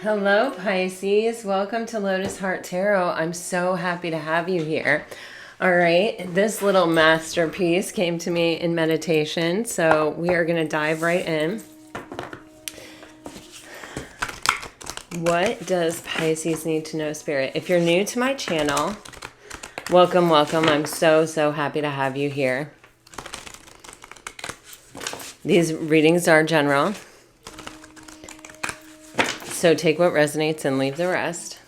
Hello, Pisces. Welcome to Lotus Heart Tarot. I'm so happy to have you here. All right, this little masterpiece came to me in meditation, so we are going to dive right in. What does Pisces need to know, Spirit? If you're new to my channel, welcome, welcome. I'm so happy to have you here. These readings are general, so take what resonates and leave the rest.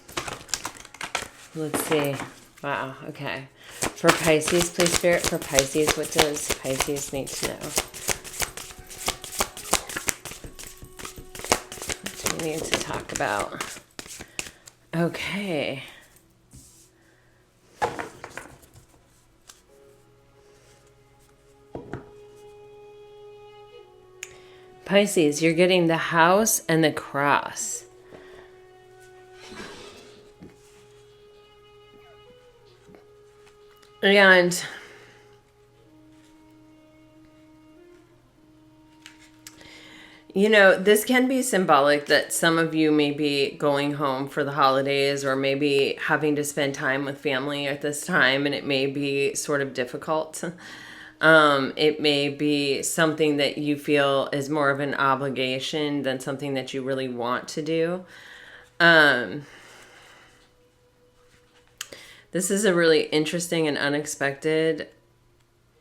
Let's see. Wow, okay. For Pisces, please, Spirit, for Pisces, what does Pisces need to know? What do we need to talk about? Okay. Pisces, you're getting the house and the cross. And you know, this can be symbolic that some of you may be going home for the holidays or maybe having to spend time with family at this time, and it may be sort of difficult. It may be something that you feel is more of an obligation than something that you really want to do. This is a really interesting and unexpected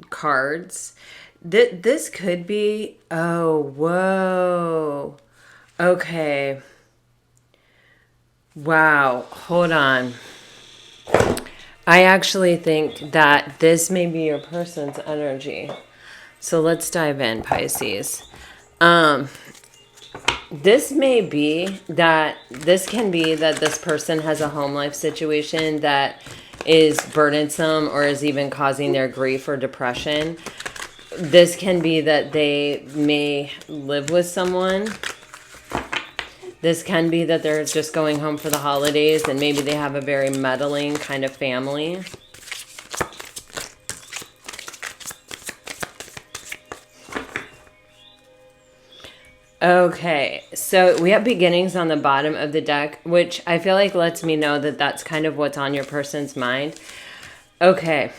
cards. This could be, oh, whoa. Okay. Wow. Hold on. I actually think that this may be your person's energy. So let's dive in, Pisces. This may be that, this can be that this person has a home life situation that is burdensome or is even causing their grief or depression. This can be that they may live with someone. This can be that they're just going home for the holidays and maybe they have a very meddling kind of family. Okay, so we have beginnings on the bottom of the deck, which I feel like lets me know that that's kind of what's on your person's mind. Okay.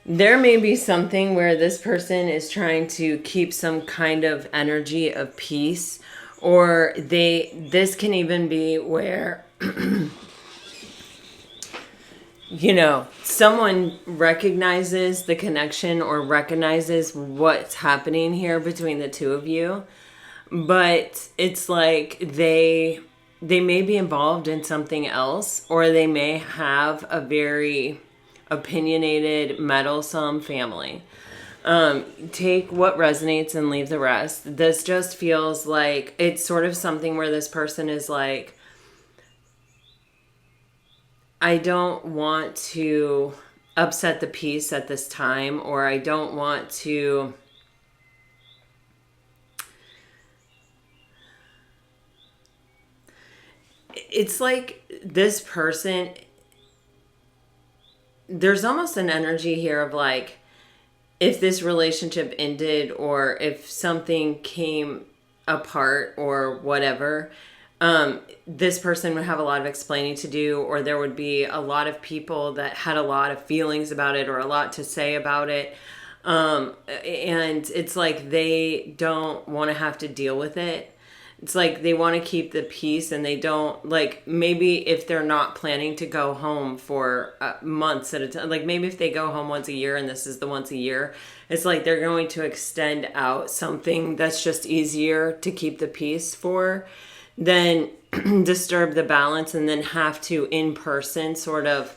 There may be something where this person is trying to keep some kind of energy of peace, or this can even be where you know, someone recognizes the connection or recognizes what's happening here between the two of you, but it's like they may be involved in something else, or they may have a very opinionated, meddlesome family. Take what resonates and leave the rest. This just feels like it's sort of something where this person is like, I don't want to upset the peace at this time, or I don't want to it's like this person, there's almost an energy here of like, if this relationship ended or if something came apart or whatever, this person would have a lot of explaining to do, or there would be a lot of people that had a lot of feelings about it or a lot to say about it. And it's like they don't want to have to deal with it. It's like they want to keep the peace, and they don't, like, maybe if they're not planning to go home for months at a time, like maybe if they go home once a year and this is the once a year, it's like they're going to extend out something that's just easier to keep the peace for than disturb the balance and then have to in person sort of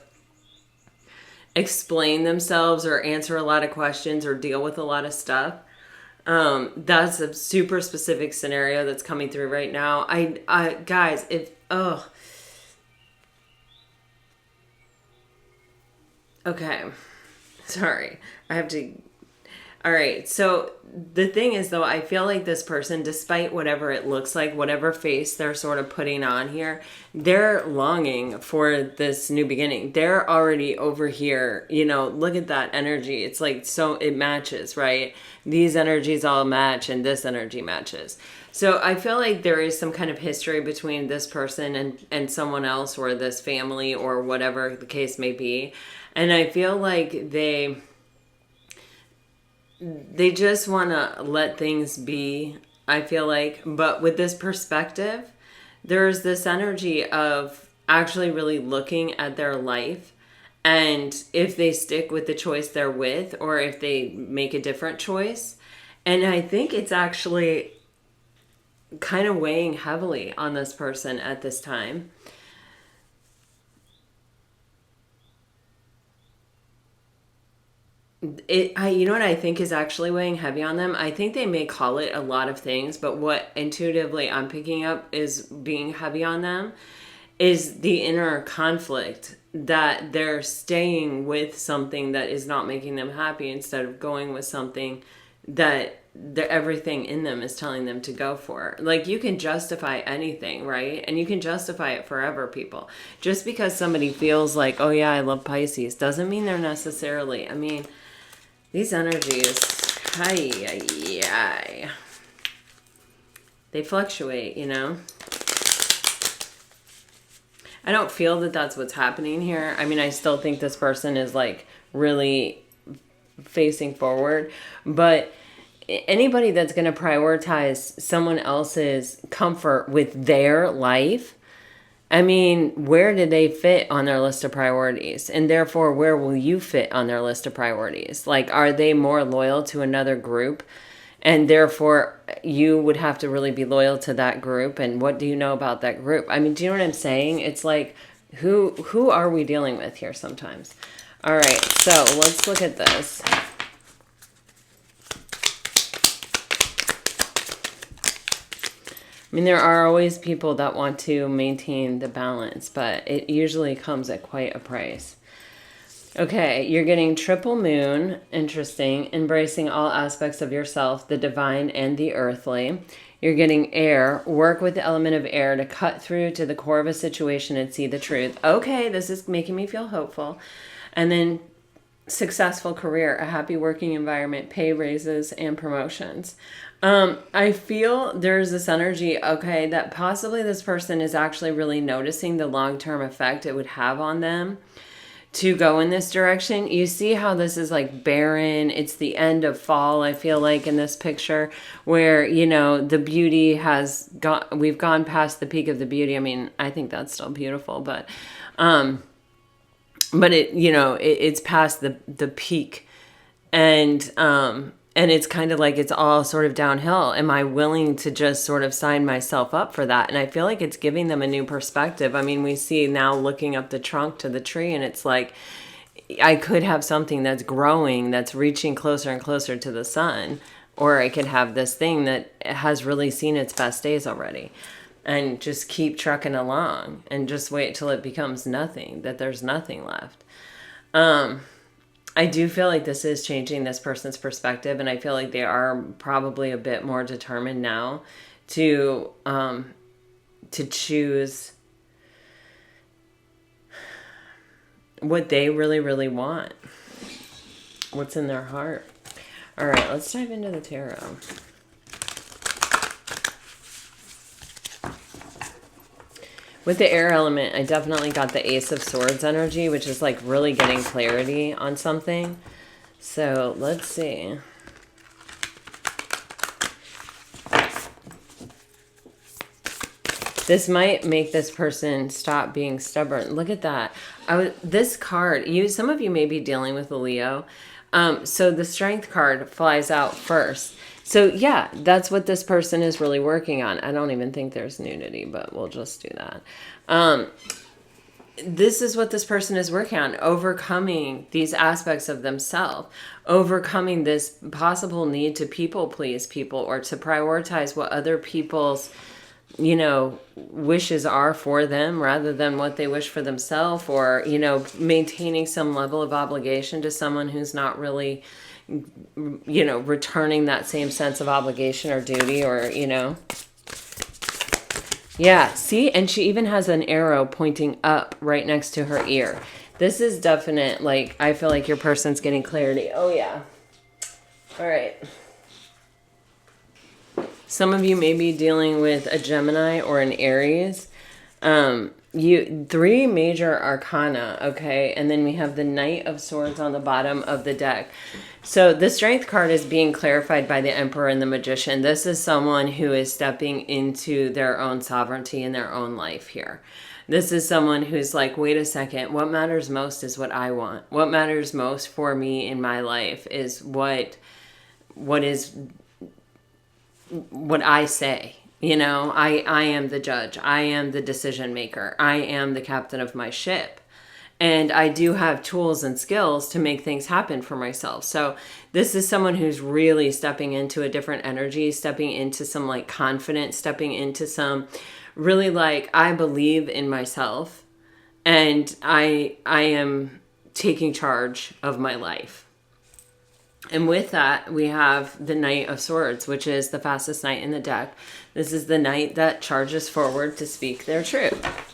explain themselves or answer a lot of questions or deal with a lot of stuff. That's a super specific scenario that's coming through right now. I guys, if, oh, okay. Sorry. All right. So the thing is, though, I feel like this person, despite whatever it looks like, whatever face they're sort of putting on here, they're longing for this new beginning. They're already over here. You know, look at that energy. It's like, so it matches, right? These energies all match and this energy matches. So I feel like there is some kind of history between this person and someone else, or this family, or whatever the case may be. And I feel like they just want to let things be, I feel like. But with this perspective, there's this energy of actually really looking at their life, and if they stick with the choice they're with, or if they make a different choice. And I think it's actually kind of weighing heavily on this person at this time. You know what I think is actually weighing heavy on them? I think they may call it a lot of things, but what intuitively I'm picking up is being heavy on them is the inner conflict, that they're staying with something that is not making them happy, instead of going with something that everything in them is telling them to go for. Like, you can justify anything, right? And you can justify it forever, people. Just because somebody feels like, oh yeah, I love Pisces, doesn't mean they're necessarily, I mean, these energies, they fluctuate, you know? I don't feel that that's what's happening here. I mean, I still think this person is like really facing forward, but anybody that's going to prioritize someone else's comfort with their life, I mean, where do they fit on their list of priorities? And therefore, where will you fit on their list of priorities? Like, are they more loyal to another group? And therefore, you would have to really be loyal to that group. And what do you know about that group? I mean, do you know what I'm saying? It's like, who are we dealing with here sometimes? All right, so let's look at this. I mean, there are always people that want to maintain the balance, but it usually comes at quite a price. Okay, you're getting triple moon, interesting, embracing all aspects of yourself, the divine and the earthly. You're getting air, work with the element of air to cut through to the core of a situation and see the truth. Okay, this is making me feel hopeful. And then successful career, a happy working environment, pay raises, and promotions. I feel there's this energy, okay, that possibly this person is actually really noticing the long-term effect it would have on them to go in this direction. You see how this is like barren. It's the end of fall, I feel like, in this picture, where, you know, the beauty has gone, we've gone past the peak of the beauty. I mean, I think that's still beautiful, but it, you know, it's past the peak, and it's kind of like it's all sort of downhill. Am I willing to just sort of sign myself up for that? And I feel like it's giving them a new perspective. I mean, we see now looking up the trunk to the tree, and it's like, I could have something that's growing, that's reaching closer and closer to the sun, or I could have this thing that has really seen its best days already, and just keep trucking along and just wait till it becomes nothing, that there's nothing left. I do feel like this is changing this person's perspective, and I feel like they are probably a bit more determined now to choose what they really, really want, what's in their heart. All right, let's dive into the tarot. With the air element, I definitely got the Ace of Swords energy, which is like really getting clarity on something. So let's see. This might make this person stop being stubborn. Look at that. This card, some of you may be dealing with a Leo. So the Strength card flies out first. So yeah, that's what this person is really working on. I don't even think there's nudity, but we'll just do that. This is what this person is working on, overcoming these aspects of themselves, overcoming this possible need to people please people, or to prioritize what other people's, you know, wishes are for them rather than what they wish for themselves, or, you know, maintaining some level of obligation to someone who's not really returning that same sense of obligation or duty, or, Yeah, see? And she even has an arrow pointing up right next to her ear. This is definite, like, I feel like your person's getting clarity. Oh, yeah. All right. Some of you may be dealing with a Gemini or an Aries. Three major arcana, okay? And then we have the Knight of Swords on the bottom of the deck. So the Strength card is being clarified by the Emperor and the Magician. This is someone who is stepping into their own sovereignty in their own life here. This is someone who's like, wait a second, what matters most is what I want. What matters most for me in my life is what I say. I am the judge. I am the decision maker. I am the captain of my ship. And I do have tools and skills to make things happen for myself. So this is someone who's really stepping into a different energy, stepping into some like confidence, stepping into some really like, I believe in myself and I am taking charge of my life. And with that, we have the Knight of Swords, which is the fastest knight in the deck. This is the knight that charges forward to speak their truth.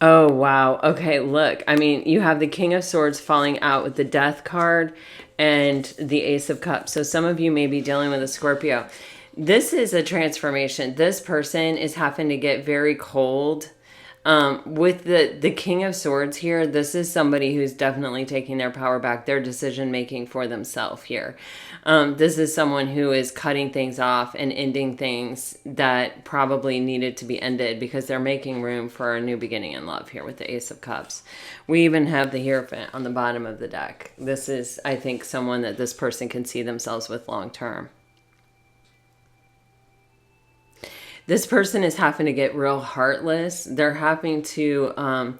Oh, wow. Okay, look. I mean, you have the King of Swords falling out with the Death card and the Ace of Cups. So some of you may be dealing with a Scorpio. This is a transformation. This person is having to get very cold. With the King of Swords here, this is somebody who's definitely taking their power back, their decision making for themselves here. This is someone who is cutting things off and ending things that probably needed to be ended because they're making room for a new beginning in love here with the Ace of Cups. We even have the Hierophant on the bottom of the deck. This is, I think, someone that this person can see themselves with long term. This person is having to get real heartless. They're having to,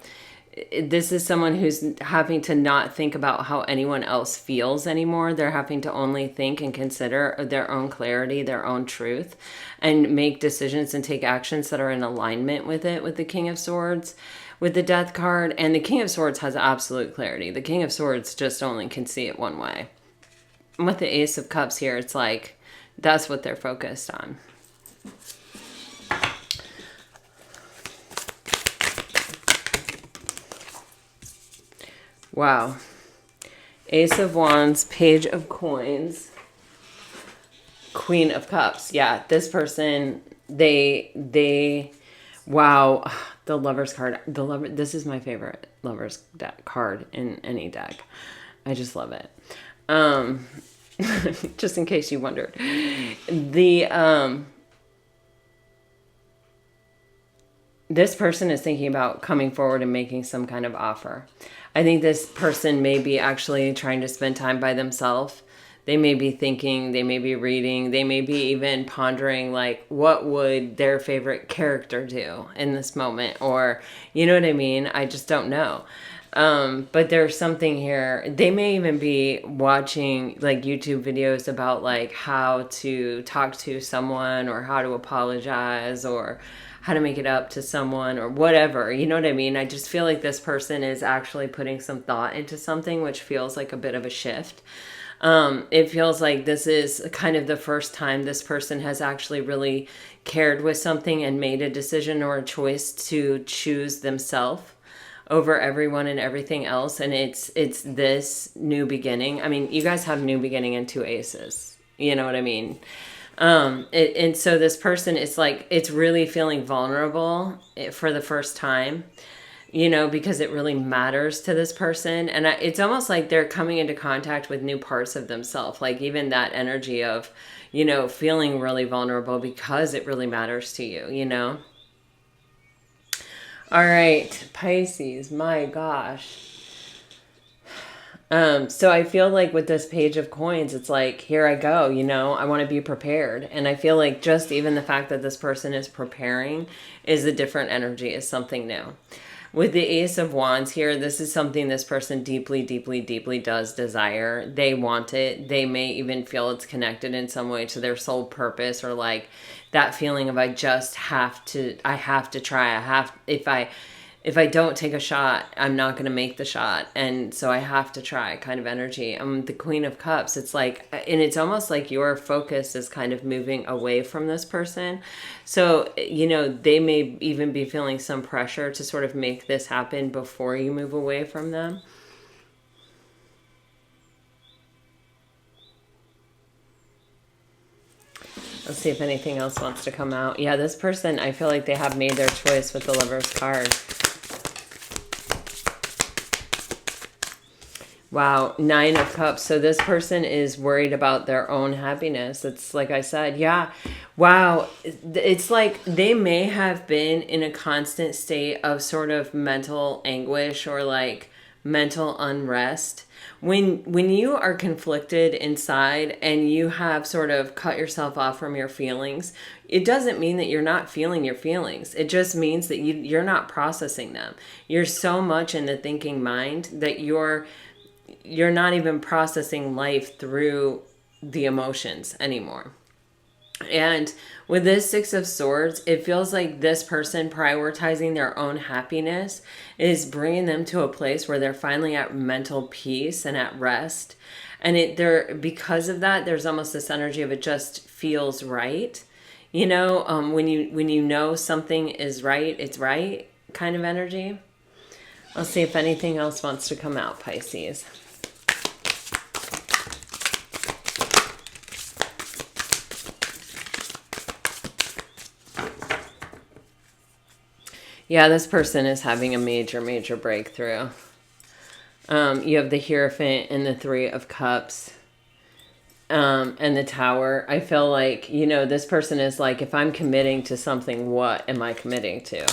this is someone who's having to not think about how anyone else feels anymore. They're having to only think and consider their own clarity, their own truth, and make decisions and take actions that are in alignment with it, with the King of Swords, with the Death card. And the King of Swords has absolute clarity. The King of Swords just only can see it one way. And with the Ace of Cups here, it's like, that's what they're focused on. Wow. Ace of Wands, Page of Coins, Queen of Cups. Yeah, this person, wow, the Lover's card. This is my favorite Lover's card in any deck. I just love it. Just in case you wondered. This person is thinking about coming forward and making some kind of offer. I think this person may be actually trying to spend time by themselves. They may be thinking, they may be reading, they may be even pondering like, what would their favorite character do in this moment? Or, you know what I mean? I just don't know. But there's something here. They may even be watching like YouTube videos about like how to talk to someone or how to apologize or how to make it up to someone or whatever. You know what I mean? I just feel like this person is actually putting some thought into something, which feels like a bit of a shift. It feels like this is kind of the first time this person has actually really cared with something and made a decision or a choice to choose themselves over everyone and everything else. And it's this new beginning. I mean, you guys have new beginning and two aces. You know what I mean? And so this person is like, it's really feeling vulnerable for the first time, you know, because it really matters to this person. And it's almost like they're coming into contact with new parts of themselves. Like even that energy of, you know, feeling really vulnerable because it really matters to you, you know? All right, Pisces, my gosh. So I feel like with this Page of Coins, it's like, here I go, you know, I want to be prepared. And I feel like just even the fact that this person is preparing is a different energy, is something new. With the Ace of Wands here, this is something this person deeply, deeply, deeply does desire. They want it. They may even feel it's connected in some way to their soul purpose, or like that feeling of I have to try. If I don't take a shot, I'm not going to make the shot. And so I have to try kind of energy. The Queen of Cups, it's like, and it's almost like your focus is kind of moving away from this person. So, they may even be feeling some pressure to sort of make this happen before you move away from them. Let's see if anything else wants to come out. Yeah, this person, I feel like they have made their choice with the Lover's card. Wow, 9 of Cups. So this person is worried about their own happiness. It's like I said, yeah. Wow, it's like they may have been in a constant state of sort of mental anguish or like mental unrest. When you are conflicted inside and you have sort of cut yourself off from your feelings, it doesn't mean that you're not feeling your feelings. It just means that you're not processing them. You're so much in the thinking mind that you're not even processing life through the emotions anymore. And with this 6 of Swords, it feels like this person prioritizing their own happiness is bringing them to a place where they're finally at mental peace and at rest. And because of that, there's almost this energy of it just feels right. When you know something is right, it's right kind of energy. I'll see if anything else wants to come out, Pisces. Yeah, this person is having a major, major breakthrough. You have the Hierophant and the 3 of Cups and the Tower. I feel like, this person is like, if I'm committing to something, what am I committing to?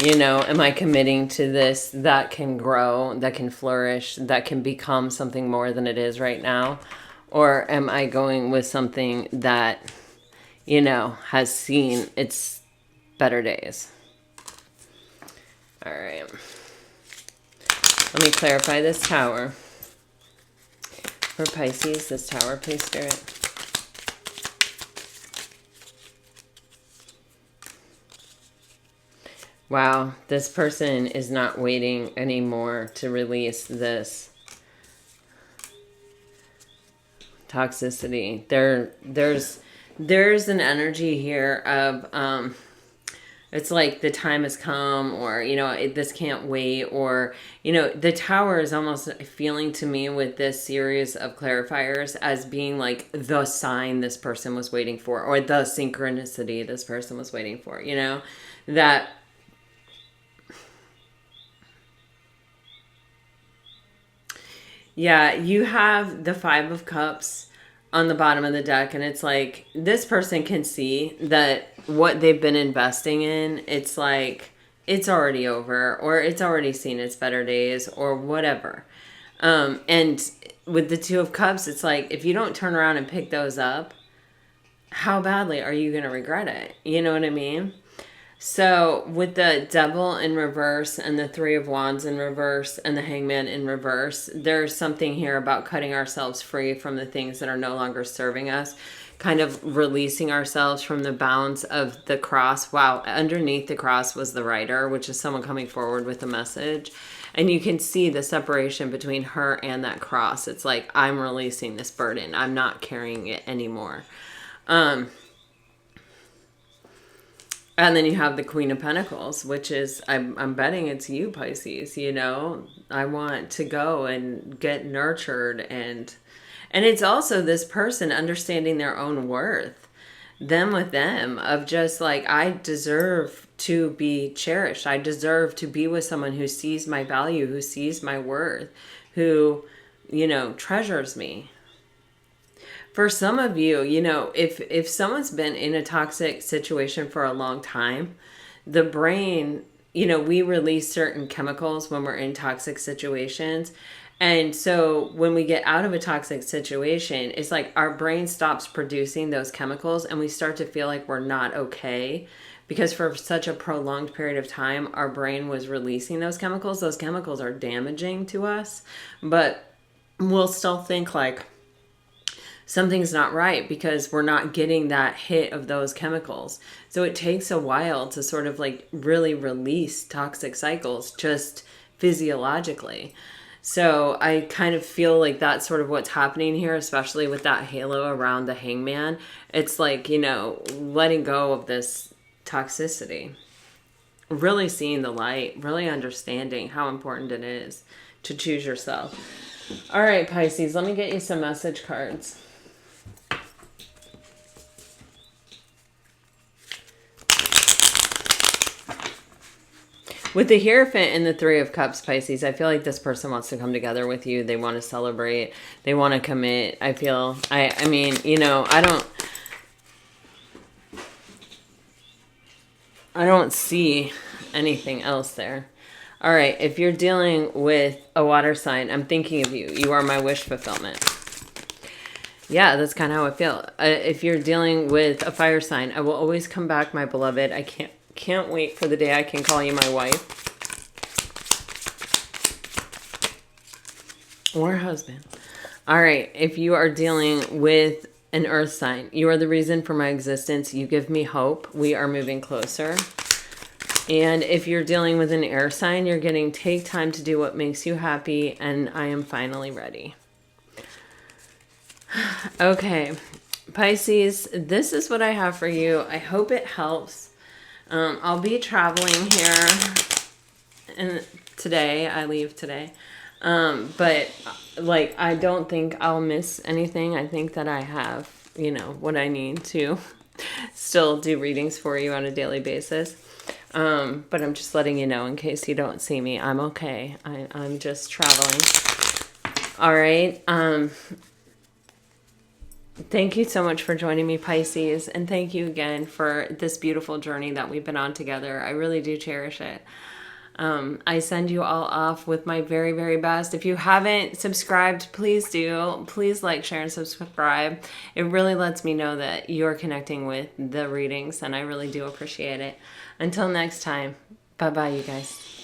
Am I committing to this that can grow, that can flourish, that can become something more than it is right now? Or am I going with something that, has seen its better days? All right. Let me clarify this Tower. For Pisces, this Tower, please, Spirit. Wow, this person is not waiting anymore to release this toxicity. There's an energy here of it's like the time has come, or, this can't wait, or, the Tower is almost feeling to me with this series of clarifiers as being like the sign this person was waiting for, or the synchronicity this person was waiting for, that yeah, you have the 5 of Cups on the bottom of the deck, and it's like this person can see that what they've been investing in, it's like it's already over, or it's already seen its better days, or whatever. And with the 2 of Cups, it's like if you don't turn around and pick those up, how badly are you going to regret it? You know what I mean? So with the Devil in reverse and the 3 of Wands in reverse and the Hangman in reverse, there's something here about cutting ourselves free from the things that are no longer serving us, kind of releasing ourselves from the bounds of the cross. Wow, underneath the cross was the Rider, which is someone coming forward with a message. And you can see the separation between her and that cross. It's like, I'm releasing this burden. I'm not carrying it anymore. And then you have the Queen of Pentacles, which is, I'm betting it's you, Pisces, I want to go and get nurtured. And it's also this person understanding their own worth, them with them, of just like, I deserve to be cherished. I deserve to be with someone who sees my value, who sees my worth, who, treasures me. For some of you, if someone's been in a toxic situation for a long time, the brain, we release certain chemicals when we're in toxic situations. And so when we get out of a toxic situation, it's like our brain stops producing those chemicals and we start to feel like we're not okay because for such a prolonged period of time, our brain was releasing those chemicals. Those chemicals are damaging to us, but we'll still think like something's not right because we're not getting that hit of those chemicals. So it takes a while to sort of like really release toxic cycles just physiologically. So I kind of feel like that's sort of what's happening here, especially with that halo around the hangman. It's like, you know, letting go of this toxicity, really seeing the light, really understanding how important it is to choose yourself. All right, Pisces, let me get you some message cards. With the Hierophant and the Three of Cups, Pisces, I feel like this person wants to come together with you. They want to celebrate. They want to commit. I feel, I mean, you know, I don't see anything else there. All right, if you're dealing with a water sign, I'm thinking of you. You are my wish fulfillment. Yeah, that's kind of how I feel. If you're dealing with a fire sign, I will always come back, my beloved. I can't wait for the day I can call you my wife or husband. All right, if you are dealing with an earth sign, you are the reason for my existence. You give me hope. We are moving closer. And if you're dealing with an air sign, you're getting take time to do what makes you happy, and I am finally ready. Okay, Pisces, this is what I have for you. I hope it helps. I'll be traveling here, and today, I leave today. But like, I don't think I'll miss anything. I think that I have, you know, what I need to still do readings for you on a daily basis. But I'm just letting you know in case you don't see me, I'm okay. I'm just traveling. All right. Thank you so much for joining me, Pisces. And thank you again for this beautiful journey that we've been on together. I really do cherish it. I send you all off with my very, very best. If you haven't subscribed, please do. Please like, share, and subscribe. It really lets me know that you're connecting with the readings, and I really do appreciate it. Until next time, bye-bye, you guys.